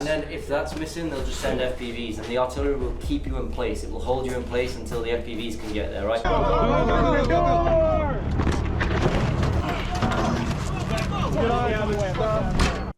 And then if that's missing, they'll just send FPVs, and the artillery will keep you in place. It will hold you in place until the FPVs can get there, right?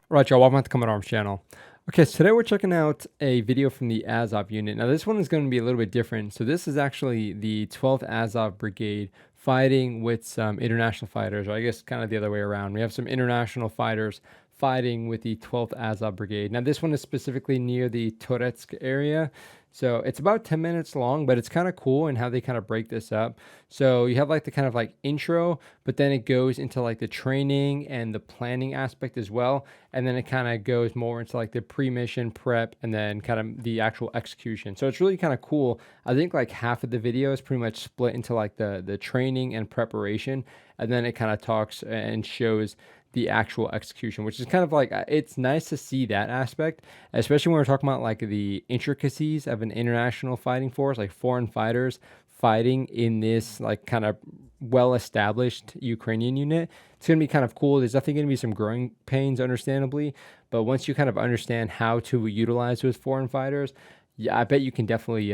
Right, y'all, welcome back to Combat Arms channel. Okay, so today we're checking out a video from the Azov unit. Now this one is going to be a little bit different. So this is actually the 12th Azov Brigade fighting with some international fighters, or I guess kind of the other way around. We have some international fighters fighting with the 12th Azov Brigade. Now this one is specifically near the Toretsk area. So it's about 10 minutes long, but it's kind of cool in how they kind of break this up. So you have like the kind of like intro, but then it goes into like the training and the planning aspect as well. And then it kind of goes more into like the pre-mission prep and then kind of the actual execution. So it's really kind of cool. I think like half of the video is pretty much split into like the training and preparation. And then it kind of talks and shows the actual execution, which is kind of like, it's nice to see that aspect, especially when we're talking about like the intricacies of an international fighting force, like foreign fighters fighting in this like kind of well-established Ukrainian unit. It's going to be kind of cool. There's definitely going to be some growing pains, understandably, but once you kind of understand how to utilize those foreign fighters, yeah, I bet you can definitely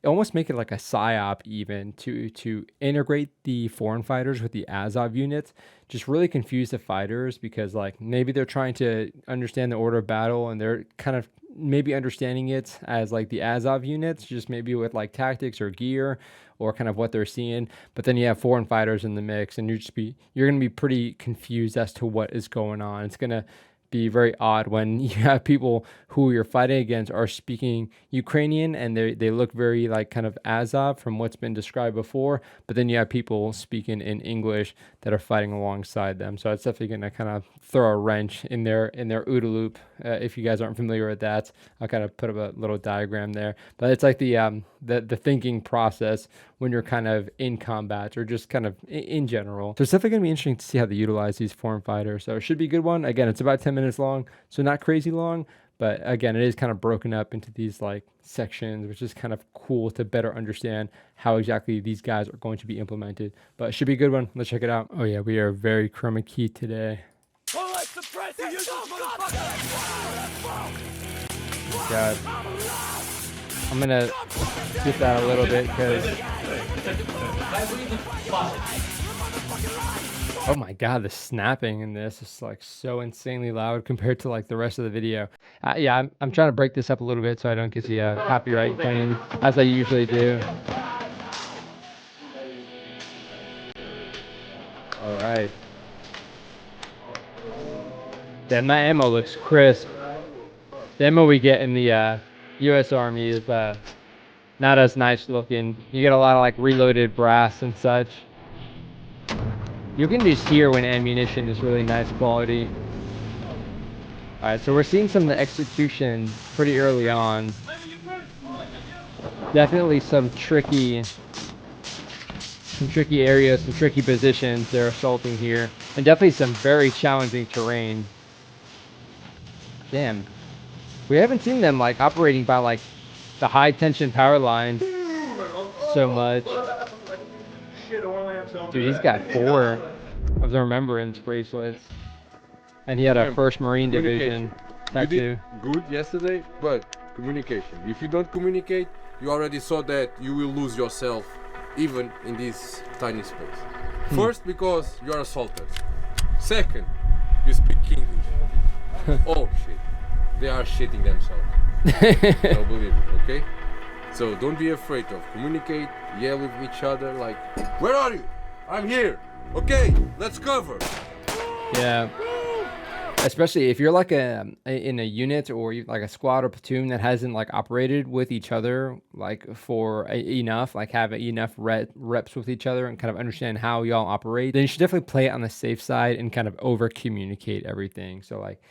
almost make it like a psyop even to integrate the foreign fighters with the Azov units. Just really confuse the fighters because like maybe they're trying to understand the order of battle and they're kind of maybe understanding it as like the Azov units, just maybe with like tactics or gear or kind of what they're seeing. But then you have foreign fighters in the mix and you're going to be pretty confused as to what is going on. It's going to be very odd when you have people who you're fighting against are speaking Ukrainian and they look very like kind of Azov from what's been described before, but then you have people speaking in English that are fighting alongside them. So it's definitely going to kind of throw a wrench in their OODA loop. If you guys aren't familiar with that, I'll kind of put up a little diagram there, but it's like the thinking process when you're kind of in combat or just kind of in general. So it's definitely going to be interesting to see how they utilize these foreign fighters. So it should be a good one. Again, it's about 10 minutes long, so not crazy long, but again, it is kind of broken up into these like sections, which is kind of cool to better understand how exactly these guys are going to be implemented. But it should be a good one. Let's check it out. Oh yeah, we are very chroma key today. God. I'm gonna skip that a little bit because oh my god, the snapping in this is like so insanely loud compared to like the rest of the video. Yeah, I'm trying to break this up a little bit so I don't get the copyright claim as I usually do. All right. Damn, that ammo looks crisp. The ammo we get in the U.S. Army is not as nice looking. You get a lot of like reloaded brass and such. You can just hear when ammunition is really nice quality. Alright, so we're seeing some of the execution pretty early on. Definitely some tricky areas, some tricky positions they're assaulting here. And definitely some very challenging terrain. Damn. We haven't seen them like operating by like the high tension power lines so much. Dude, he's got 4 of the remembrance bracelets. And he had a 1st Marine Division tattoo. You did good yesterday, but communication. If you don't communicate, you already saw that you will lose yourself even in this tiny space. First, because you are assaulted. Second, you speak English. Oh shit. They are shitting themselves. So believe me, okay? So don't be afraid of communicate, yell with each other like, where are you? I'm here. Okay, let's cover. Yeah. Especially if you're like in a unit or like a squad or platoon that hasn't like operated with each other like for enough, like have enough reps with each other and kind of understand how y'all operate, then you should definitely play it on the safe side and kind of over communicate everything. So like,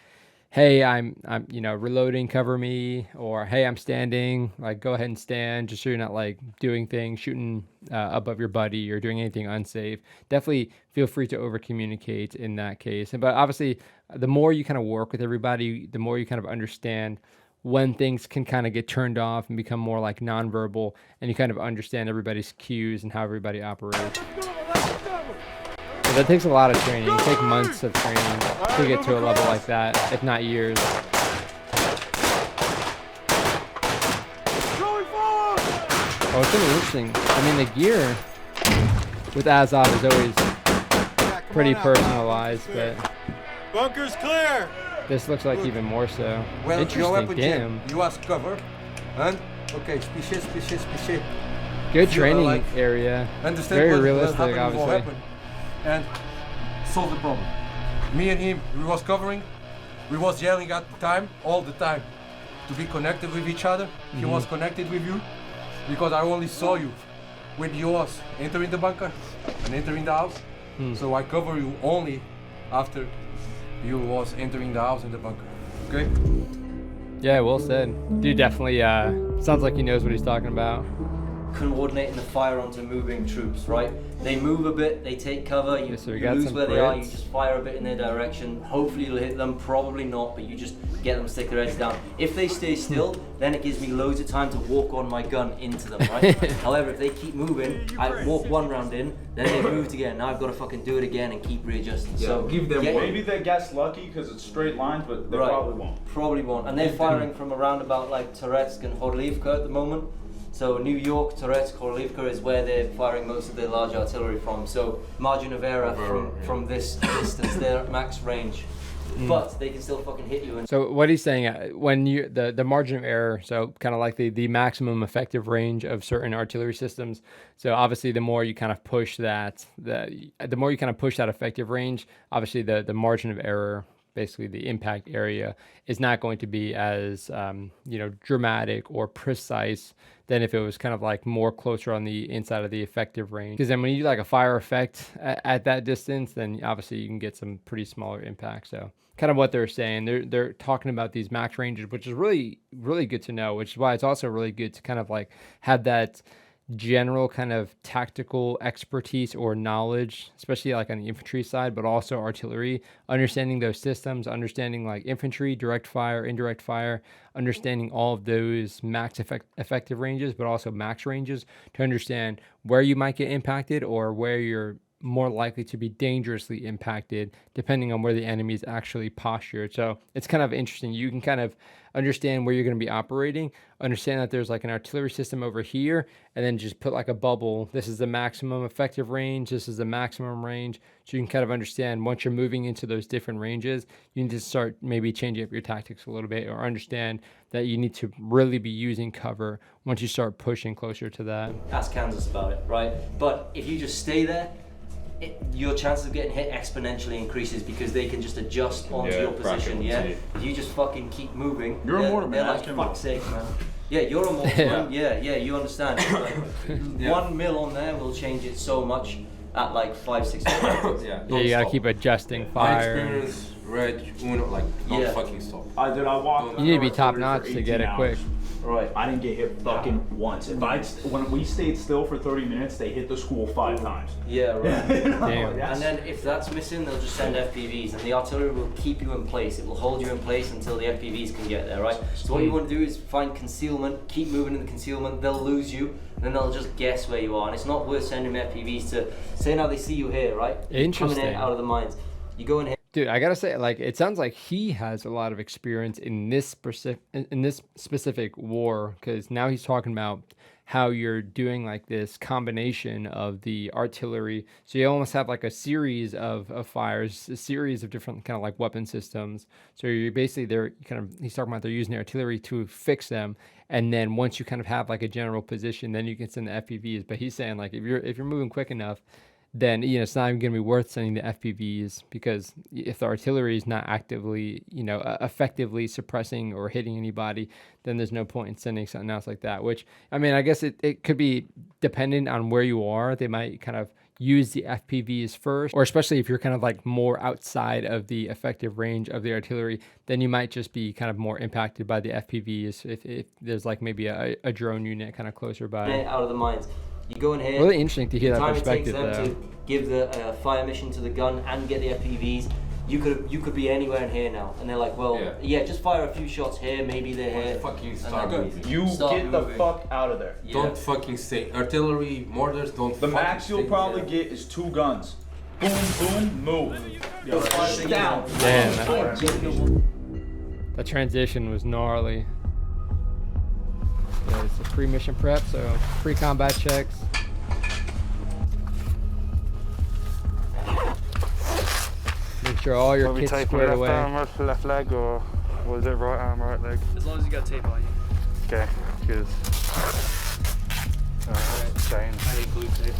hey, I'm reloading, cover me, or hey, I'm standing, like go ahead and stand, just so you're not like doing things, shooting above your buddy or doing anything unsafe. Definitely feel free to over communicate in that case. But obviously, the more you kind of work with everybody, the more you kind of understand when things can kind of get turned off and become more like nonverbal, and you kind of understand everybody's cues and how everybody operates. So that takes a lot of training. It takes months of training to get to a level like that, if not years. gonna be interesting. I mean, the gear with Azov is always pretty personalized, but Bunker's clear. this looks like even more so. Well, your Interesting, weapon damn. check. You ask cover, and okay, species. Good You, training like, area. Understand Very what realistic, happened with our obviously. weapon, and solve the problem. Me and him, we was covering, we was yelling at the time, all the time, to be connected with each other. He was connected with you, because I only saw you when you was entering the bunker and entering the house. So I cover you only after you was entering the house and the bunker. Okay? Yeah, well said. Dude definitely sounds like he knows what he's talking about. Coordinating the fire onto moving troops, right? They move a bit, they take cover, you, Okay, so we you got lose some where they are, you Brits. just fire a bit in their direction. Hopefully you'll hit them, probably not, but you just get them to stick their heads down. If they stay still, then it gives me loads of time to walk on my gun into them, right? However, if they keep moving, I walk one round in, then they've moved again. Now I've got to fucking do it again and keep readjusting. So give them one. Maybe they guess lucky because it's straight lines, but they Right. probably won't. Probably won't. And they're firing from around about like Toretsk and Horlivka at the moment. So New York, Toretsk, Horlivka is where they're firing most of their large artillery from. So margin of error from this distance, they're at max range. But they can still fucking hit you. And So what he's saying, when you the margin of error, so kind of like the maximum effective range of certain artillery systems. So obviously, the more you kind of push that, the more you kind of push that effective range, obviously the margin of error, basically the impact area, is not going to be as dramatic or precise than if it was kind of like more closer on the inside of the effective range. Because then when you do like a fire effect at that distance, then obviously you can get some pretty smaller impacts. So kind of what they're saying, they're talking about these max ranges, which is really, really good to know, which is why it's also really good to kind of like have that general kind of tactical expertise or knowledge, especially like on the infantry side, but also artillery, understanding those systems, understanding like infantry, direct fire, indirect fire, understanding all of those max effective ranges, but also max ranges to understand where you might get impacted or where you're more likely to be dangerously impacted depending on where the enemy is actually postured. So it's kind of interesting. You can kind of understand where you're going to be operating, understand that there's like an artillery system over here, and then just put like a bubble. This is the maximum effective range. This is the maximum range. So you can kind of understand once you're moving into those different ranges, you need to start maybe changing up your tactics a little bit, or understand that you need to really be using cover once you start pushing closer to that. ask Kansas about it, right? But if you just stay there, your chances of getting hit exponentially increases because they can just adjust onto your position. Yeah, if you just fucking keep moving, You're a mortal man, they're like, ask him. fuck's sake, man. Yeah, you're a mortal man. Yeah, you understand. Like, 1 mil on there will change it so much at like 5-6 minutes. Yeah, Yeah, you gotta keep adjusting My fire. experience, Reg, Uno, like, don't Yeah. fucking stop. I walked. You need to be top notch to get it quick. Right. I didn't get hit fucking once. When we stayed still for 30 minutes, they hit the school 5 times. Yeah, right. Damn. And then if that's missing, they'll just send FPVs, and the artillery will keep you in place. It will hold you in place until the FPVs can get there, right? So what you want to do is find concealment, keep moving in the concealment. They'll lose you, and then they'll just guess where you are. And it's not worth sending FPVs to say now they see you here, right? Interesting. Coming in out of the mines. You go in here. Dude, I gotta say, like, it sounds like he has a lot of experience in this specific war, because now he's talking about how you're doing like this combination of the artillery. So you almost have like a series of fires, a series of different kind of like weapon systems. So you're basically he's talking about they're using the artillery to fix them. And then once you kind of have like a general position, then you can send the FPVs. But he's saying like if you're moving quick enough, then it's not even going to be worth sending the FPVs, because if the artillery is not actively, effectively suppressing or hitting anybody, then there's no point in sending something else like that. Which, I mean, I guess it could be dependent on where you are. They might kind of use the FPVs first, or especially if you're kind of like more outside of the effective range of the artillery, then you might just be kind of more impacted by the FPVs if there's like maybe a drone unit kind of closer by. Out of the mines. You go in here. Really interesting to hear that time perspective, it takes them though. to give the fire mission to the gun and get the FPVs. You could be anywhere in here now, and they're like, well, yeah, just fire a few shots here. Maybe they're here. Fucking and start then moving. You start get the moving. fuck out of there. Yeah. Don't fucking stay. Artillery, mortars, don't The fucking max you'll stay. probably get is 2 guns. Boom, boom, move. Down. Damn, that, the transition was gnarly. Yeah, right. Boom, boom. Right. The transition was gnarly. Yeah. Transition was gnarly. Yeah, it's a free mission prep, so free combat checks. Make sure all your kits squared away. Left arm, left leg, or was it right arm, right leg? As long as you got tape on you. Okay, good. Change. I hate blue tape.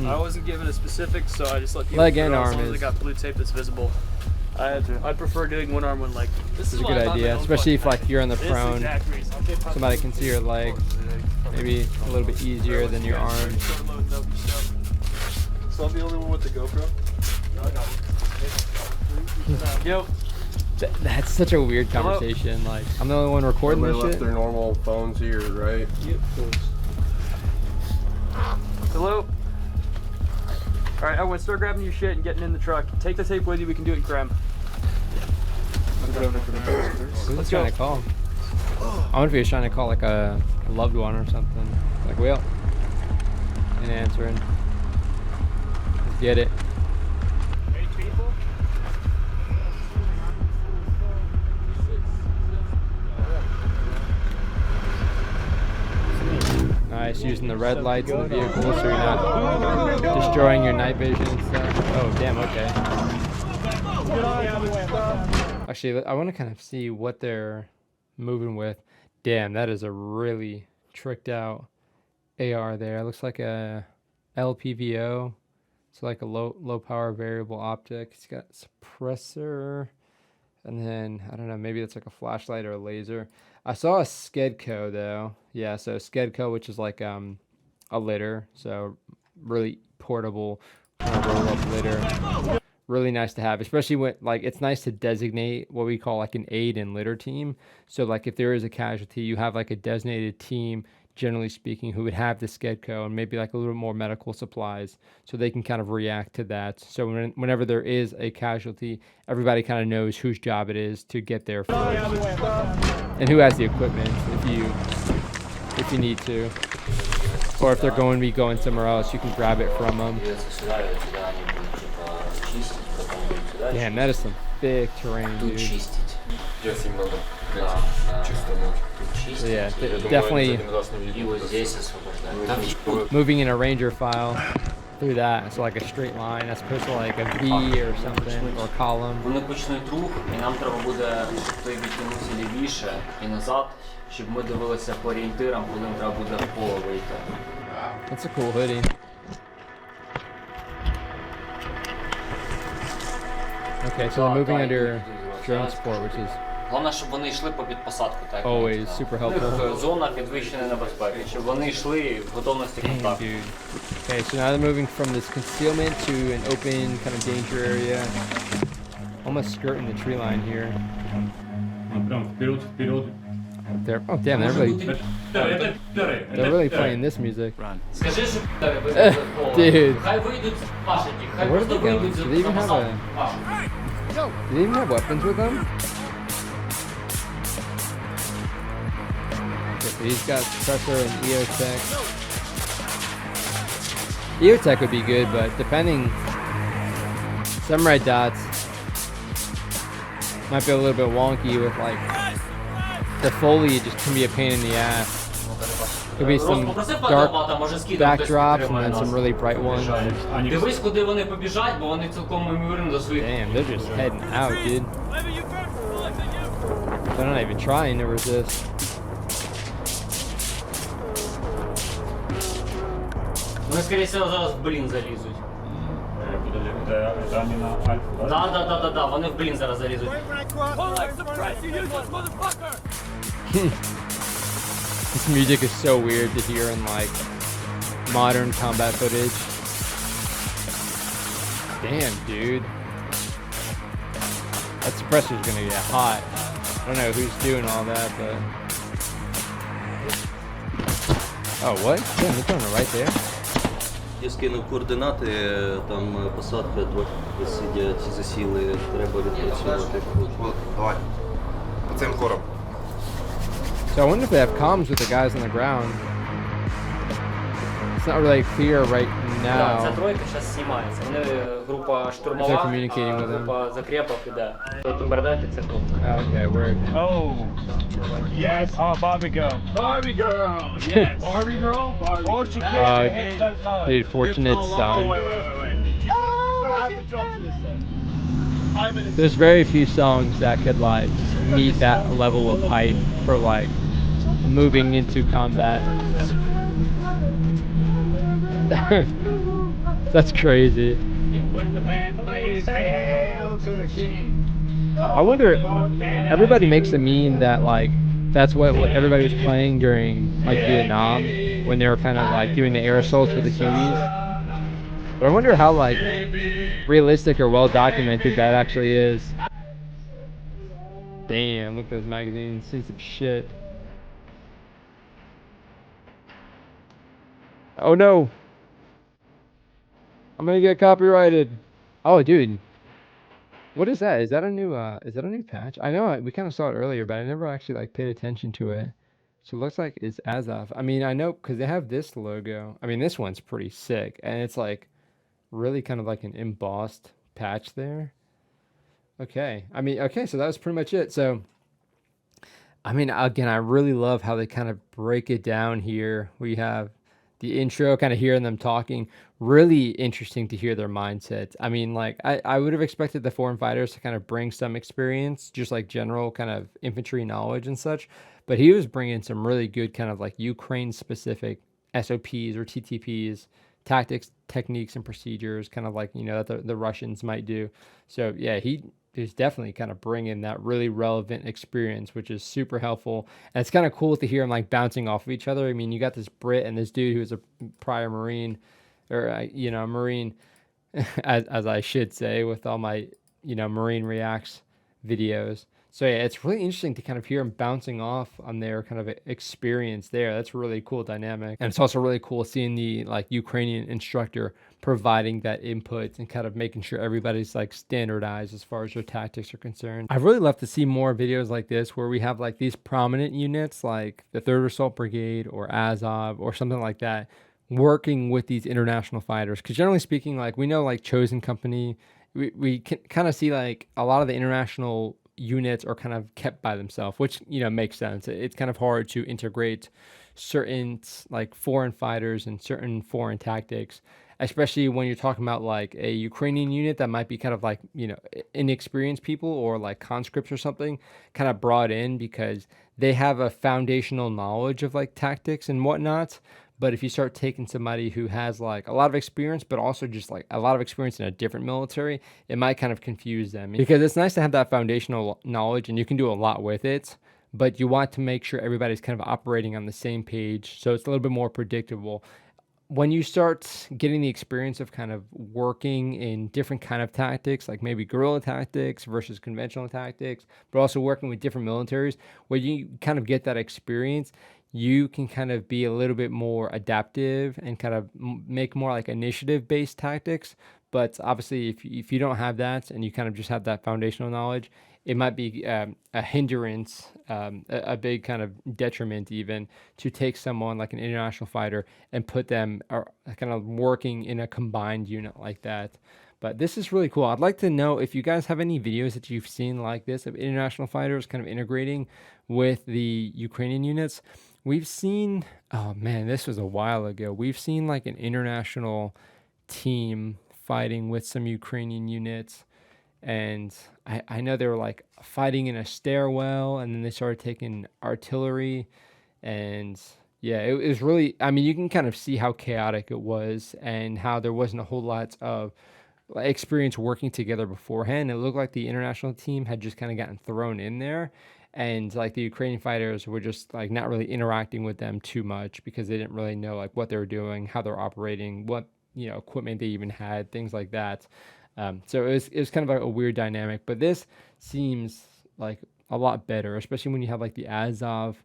I wasn't given a specific, so I just let people Leg figure and out as arm long as they is- got blue tape that's visible. I'd prefer doing one arm, one leg. This It's a why good I bought my idea, own especially if fucking like you're on the knife. This is prone. the exact reason. Okay, pop Somebody it. can see your leg. Maybe a little bit easier than your arm. Start loading up your stuff. So I'm the only one with the GoPro? No, I got one. Yo. That's such a weird conversation. Like, I'm the only one recording this Everybody left shit. their normal phones here, right? Yep, hello? Alright, Owen, start grabbing your shit and getting in the truck. Take the tape with you, we can do it in Graham. Who's Let's trying go. to call? I wonder if he was trying to call like a loved one or something. Like, well, ain't answering. Let's get it. Nice, using the red lights in the vehicle so you're not destroying your night vision and stuff. Oh, damn, okay. Actually, I want to kind of see what they're moving with. Damn, that is a really tricked out AR there. It looks like a LPVO. It's like a low power variable optic. It's got suppressor. And then, I don't know, maybe it's like a flashlight or a laser. I saw a Skedco though. Yeah, so Skedco, which is like a litter. So really portable roll up litter. Really nice to have, especially when like it's nice to designate what we call like an aid and litter team. So like if there is a casualty, you have like a designated team, generally speaking, who would have the Skedco and maybe like a little more medical supplies so they can kind of react to that. So whenever there is a casualty, everybody kind of knows whose job it is to get there first and who has the equipment if you need to. Or if they're going to be going somewhere else, you can grab it from them. Damn, that is some big terrain, dude. So yeah, definitely moving in a Ranger file through that. So like a straight line as opposed to like a V or something or column. Вони почнуть рух, і нам треба буде той відтягнутися лівіше і назад, щоб ми дивилися по орієнтирам, коли нам треба буде в поле вийти. That's a cool hoodie. Okay, so they're moving under drone support, which is Головне, щоб вони йшли по підпосадку, так. always super helpful. Зона підвищеної небезпеки, щоб вони йшли в готовності Dang, контакту. dude. Okay, so now they're moving from this concealment to an open kind of danger area. Almost skirting the tree line here. Oh damn, they're really playing this music. Скажи, що тебе вийдуть в поле. Dude. Хай вийдуть пашені, хай Where did просто they go? вийдуть Do they even have назад a- пашені. Do they even have weapons with them? Okay, so he's got suppressor and EOTech. EOTech would be good, but depending, some red dots might be a little bit wonky with like the foliage. Just can be a pain in the ass. Could be some dark backdrops and then some really bright ones. Дивись, куди вони побіжать, бо вони цілком ймовірно до своїх. Damn, they're just heading out, dude. They're not even trying to resist. Вони, скоріше всього, зараз в блін залізуть. Да, вони в блін зараз залізуть. This music is so weird to hear in like modern combat footage. Damn, dude. That suppressor's gonna get hot. I don't know who's doing all that, but... Oh, what? Damn, they're doing it right there? Я скинув координати, там посадка, трохи сидять, засіли, треба відпрацювати. Давай. По цим хором. So I wonder if they have comms with the guys on the ground. It's not really clear right now Ця тройка зараз знімається. Вони група штурмова, They're communicating with them. група закрепок іде. Бомбардати це круто. okay, word. Oh, yes. Oh, Barbie girl. Barbie girl. Yes. Barbie girl. Barbie. Oh, she can't. Dude, fortunate son. Wait. I have to jump to this thing. There's very few songs that could like meet that level of hype for like moving into combat. That's crazy. I wonder, everybody makes a meme that like that's what everybody was playing during like Vietnam when they were kind of like doing the air assaults with the Kiwis. But I wonder how like realistic or well documented that actually is. Damn, look at those magazines, see some shit. Oh no, I'm gonna get copyrighted. Oh dude, what is that? Is that a new patch? I know we kind of saw it earlier, but I never actually like paid attention to it. So it looks like it's Azov. I mean, I know because they have this logo. I mean, this one's pretty sick, and it's like really kind of like an embossed patch there. Okay, I mean, okay, so that was pretty much it. So I mean, again, I really love how they kind of break it down here. We have the intro, kind of hearing them talking. Really interesting to hear their mindsets. I mean, like, I would have expected the foreign fighters to kind of bring some experience, just like general kind of infantry knowledge and such. But he was bringing some really good kind of like Ukraine-specific SOPs or TTPs, tactics, techniques, and procedures, kind of like, you know, that the Russians might do. So, yeah, he's definitely kind of bringing that really relevant experience, which is super helpful. And it's kind of cool to hear them like bouncing off of each other. I mean, you got this Brit and this dude who was a prior Marine, or, you know, Marine, as I should say, with all my, you know, Marine Reacts videos. So yeah, it's really interesting to kind of hear them bouncing off on their kind of experience there. That's a really cool dynamic. And it's also really cool seeing the like Ukrainian instructor providing that input and kind of making sure everybody's like standardized as far as their tactics are concerned. I'd really love to see more videos like this where we have like these prominent units like the 3rd Assault Brigade or Azov or something like that working with these international fighters. Because generally speaking, like we know like Chosen Company, we can kind of see like a lot of the international units are kind of kept by themselves, which, you know, makes sense. It's kind of hard to integrate certain like foreign fighters and certain foreign tactics, especially when you're talking about like a Ukrainian unit that might be kind of like, you know, inexperienced people or like conscripts or something kind of brought in because they have a foundational knowledge of like tactics and whatnot. But if you start taking somebody who has like a lot of experience, but also just like a lot of experience in a different military, it might kind of confuse them, because it's nice to have that foundational knowledge and you can do a lot with it, but you want to make sure everybody's kind of operating on the same page. So it's a little bit more predictable. When you start getting the experience of kind of working in different kind of tactics, like maybe guerrilla tactics versus conventional tactics, but also working with different militaries, where you kind of get that experience, you can kind of be a little bit more adaptive and kind of make more like initiative-based tactics. But obviously, if you don't have that and you kind of just have that foundational knowledge, it might be a hindrance, a big kind of detriment even, to take someone like an international fighter and put them kind of working in a combined unit like that. But this is really cool. I'd like to know if you guys have any videos that you've seen like this of international fighters kind of integrating with the Ukrainian units. We've seen, oh man, this was a while ago. We've seen like an international team fighting with some Ukrainian units. And I know they were like fighting in a stairwell, and then they started taking artillery. And yeah, it was really, I mean, you can kind of see how chaotic it was and how there wasn't a whole lot of experience working together beforehand. It looked like the international team had just kind of gotten thrown in there. And like the Ukrainian fighters were just like not really interacting with them too much because they didn't really know like what they were doing, how they're operating, what, you know, equipment they even had, things like that. So it was kind of like a weird dynamic, but this seems like a lot better, especially when you have like the Azov,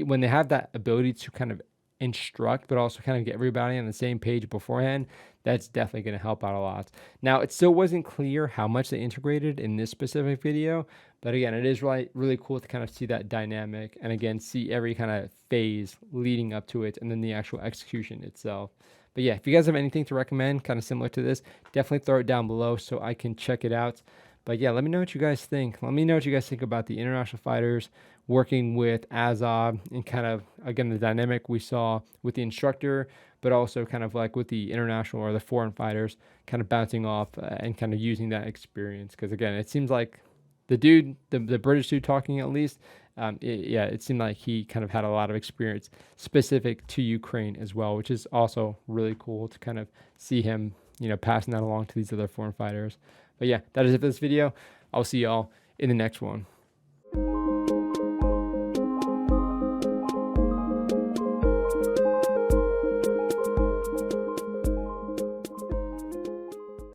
when they have that ability to kind of instruct, but also kind of get everybody on the same page beforehand, that's definitely going to help out a lot. Now, it still wasn't clear how much they integrated in this specific video, but again, it is really cool to kind of see that dynamic and again, see every kind of phase leading up to it and then the actual execution itself. But yeah, if you guys have anything to recommend kind of similar to this, definitely throw it down below so I can check it out. But yeah, let me know what you guys think. Let me know what you guys think about the international fighters working with Azov and kind of, again, the dynamic we saw with the instructor, but also kind of like with the international or the foreign fighters kind of bouncing off and kind of using that experience. Because again, it seems like the dude, the British dude talking at least, it seemed like he kind of had a lot of experience specific to Ukraine as well, which is also really cool to kind of see him, you know, passing that along to these other foreign fighters. But yeah, that is it for this video. I'll see y'all in the next one.